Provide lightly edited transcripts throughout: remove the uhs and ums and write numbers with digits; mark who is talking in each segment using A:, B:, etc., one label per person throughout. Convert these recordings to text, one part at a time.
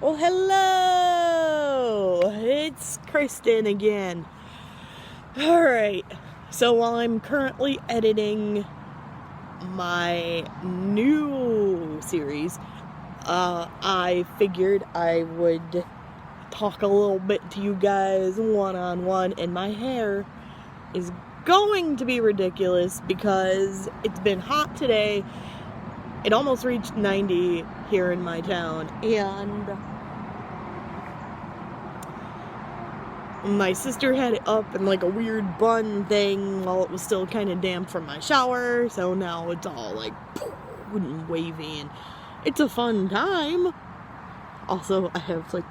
A: Well, hello! It's Kristen again. Alright, so while I'm currently editing my new series, I figured I would talk a little bit to you guys one-on-one, and my hair is going to be ridiculous because it's been hot today. It almost reached 90 here in my town, and my sister had it up in like a weird bun thing while it was still kind of damp from my shower, so now it's all like and wavy, and it's a fun time. Also, I have like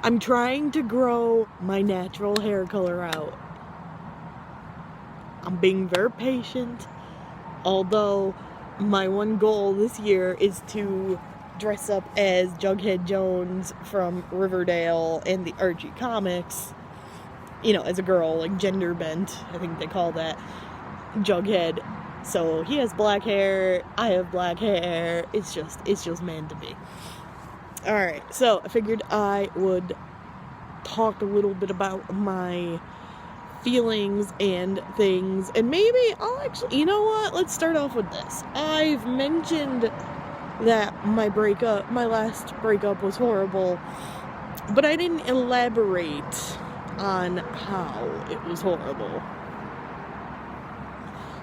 A: I'm trying to grow my natural hair color out. I'm being very patient, although my one goal this year is to dress up as Jughead Jones from Riverdale and the Archie comics, you know, as a girl, like gender bent, I think they call that, Jughead. So he has black hair, I have black hair, it's just meant to be. Alright, so I figured I would talk a little bit about my feelings and things, and maybe I'll actually, you know what, let's start off with this. I've mentioned that my last breakup was horrible, but I didn't elaborate on how it was horrible.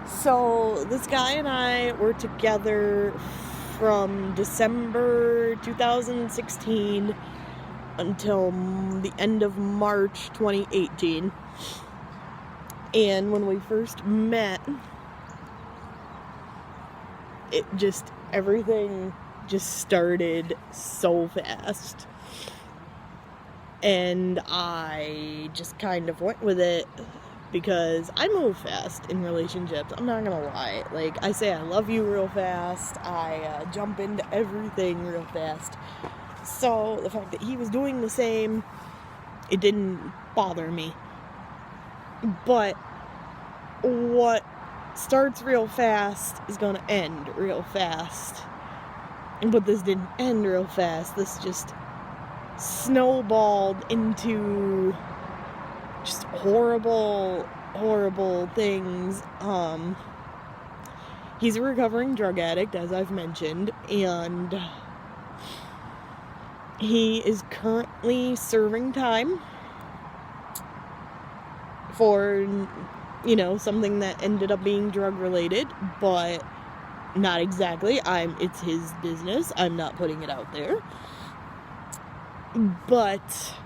A: So this guy and I were together from December 2016 until the end of March 2018. And when we first met, everything just started so fast. And I just kind of went with it because I move fast in relationships. I'm not gonna lie. Like, I say I love you real fast. I jump into everything real fast. So the fact that he was doing the same, it didn't bother me. But what starts real fast is gonna end real fast. But this didn't end real fast. This just snowballed into just horrible things. He's a recovering drug addict, as I've mentioned, and he is currently serving time for, you know, something that ended up being drug related, but not exactly. It's his business. I'm not putting it out there. But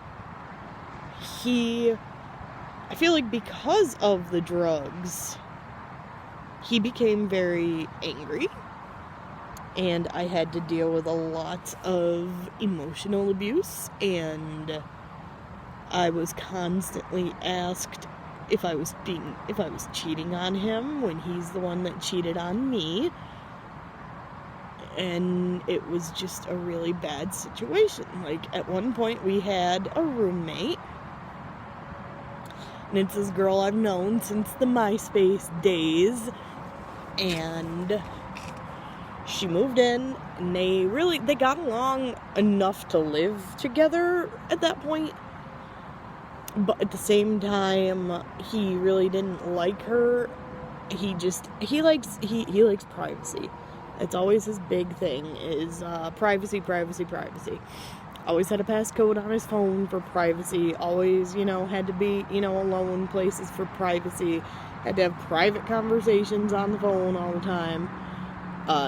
A: I feel like because of the drugs, he became very angry, and I had to deal with a lot of emotional abuse, and I was constantly asked if I was cheating on him when he's the one that cheated on me. And it was just a really bad situation. Like, at one point we had a roommate, and it's this girl I've known since the MySpace days, and she moved in, and they got along enough to live together at that point. But at the same time, he really didn't like her. He likes privacy. It's always his big thing, is privacy. Always had a passcode on his phone for privacy. Always, had to be, alone places for privacy. Had to have private conversations on the phone all the time.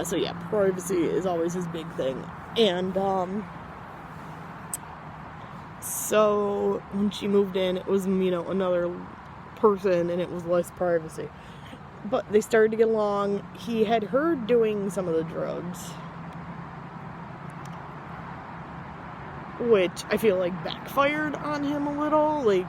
A: So yeah, privacy is always his big thing. And, so when she moved in, it was, another person, and it was less privacy. But they started to get along. He had her doing some of the drugs, which I feel like backfired on him a little. Like,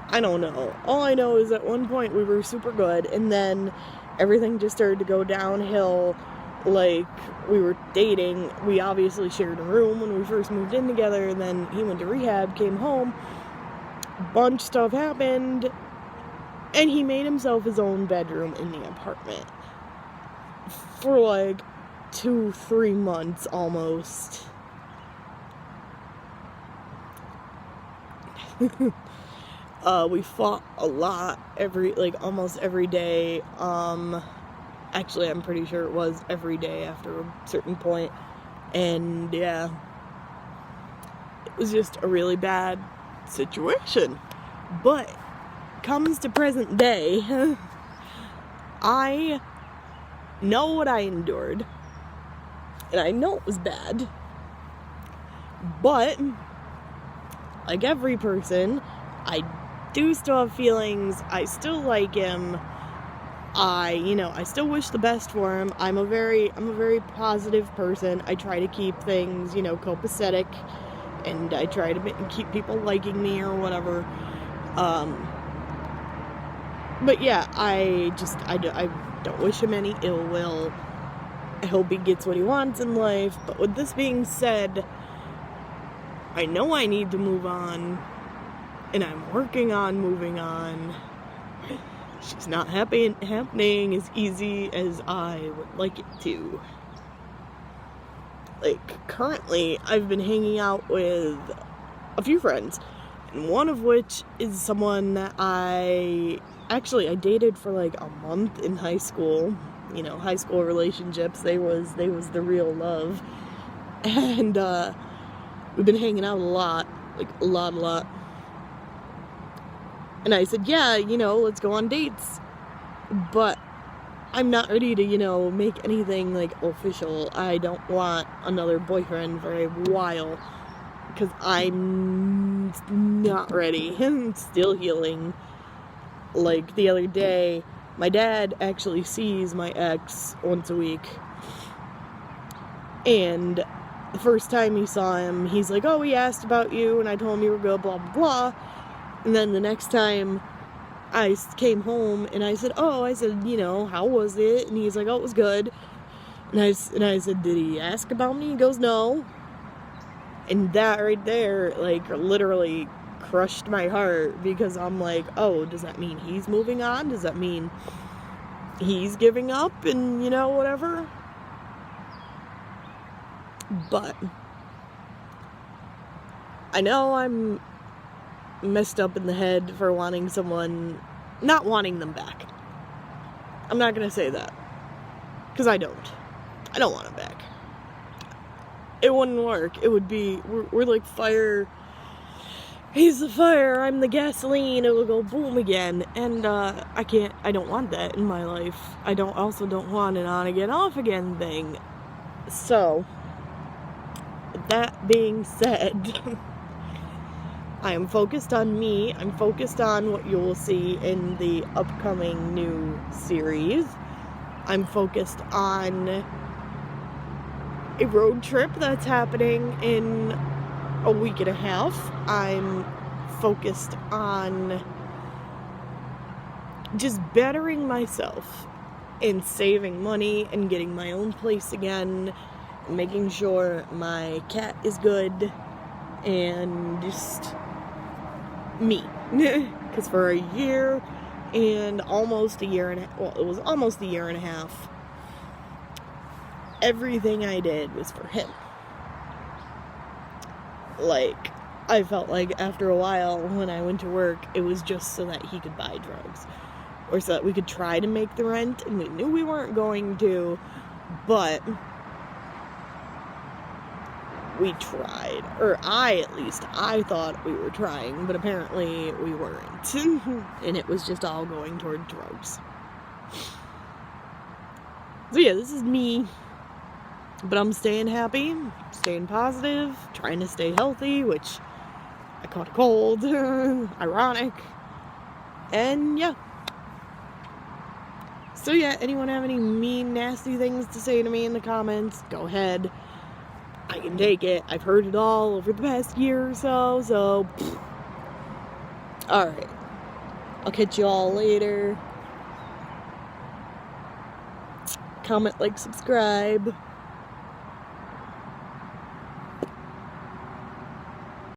A: I don't know. All I know is at one point we were super good, and then everything just started to go downhill. Like, we were dating. We obviously shared a room when we first moved in together, and then he went to rehab, came home. Bunch of stuff happened. And he made himself his own bedroom in the apartment for like 2-3 months almost. We fought a lot almost every day. Actually, I'm pretty sure it was every day after a certain point. And yeah, it was just a really bad situation. But comes to present day, I know what I endured, and I know it was bad, but like every person, I do still have feelings. I still like him. I still wish the best for him. I'm a very positive person. I try to keep things, copacetic, and I try to keep people liking me or whatever. But yeah, I don't wish him any ill will. I hope he gets what he wants in life. But with this being said, I know I need to move on, and I'm working on moving on. She's not happening as easy as I would like it to. Like, currently, I've been hanging out with a few friends, and one of which is someone that I dated for like a month in high school. High school relationships, they was the real love. And we've been hanging out a lot. A lot. And I said, yeah, let's go on dates. But I'm not ready to, make anything like official. I don't want another boyfriend for a while, because I'm not ready. I'm still healing. Like the other day, my dad actually sees my ex once a week. And the first time he saw him, he's like, oh, he asked about you, and I told him you were good, blah, blah, blah. And then the next time I came home, and I said, how was it? And he's like, oh, it was good. And I said, did he ask about me? He goes, no. And that right there, literally crushed my heart, because I'm like, oh, does that mean he's moving on? Does that mean he's giving up and, whatever? But I know I'm messed up in the head for not wanting them back. I'm not gonna say that, because I don't want them back. It wouldn't work. It would be, we're like fire. He's the fire, I'm the gasoline. It will go boom again. And I don't want that in my life. I don't want an on again, off again thing. So, with that being said, I am focused on me. I'm focused on what you will see in the upcoming new series. I'm focused on a road trip that's happening in a week and a half. I'm focused on just bettering myself and saving money and getting my own place again, making sure my cat is good, and just me. Because for a year and almost a year and a half, well, it was almost a year and a half, everything I did was for him. Like, I felt like after a while when I went to work, it was just so that he could buy drugs, or so that we could try to make the rent, and we knew we weren't going to, but we tried. Or I thought we were trying, but apparently we weren't. And it was just all going toward drugs. So yeah, this is me. But I'm staying happy, staying positive, trying to stay healthy, which I caught a cold. Ironic. And yeah. So yeah, anyone have any mean, nasty things to say to me in the comments? Go ahead. I can take it. I've heard it all over the past year or so, alright. I'll catch you all later. Comment, like, subscribe.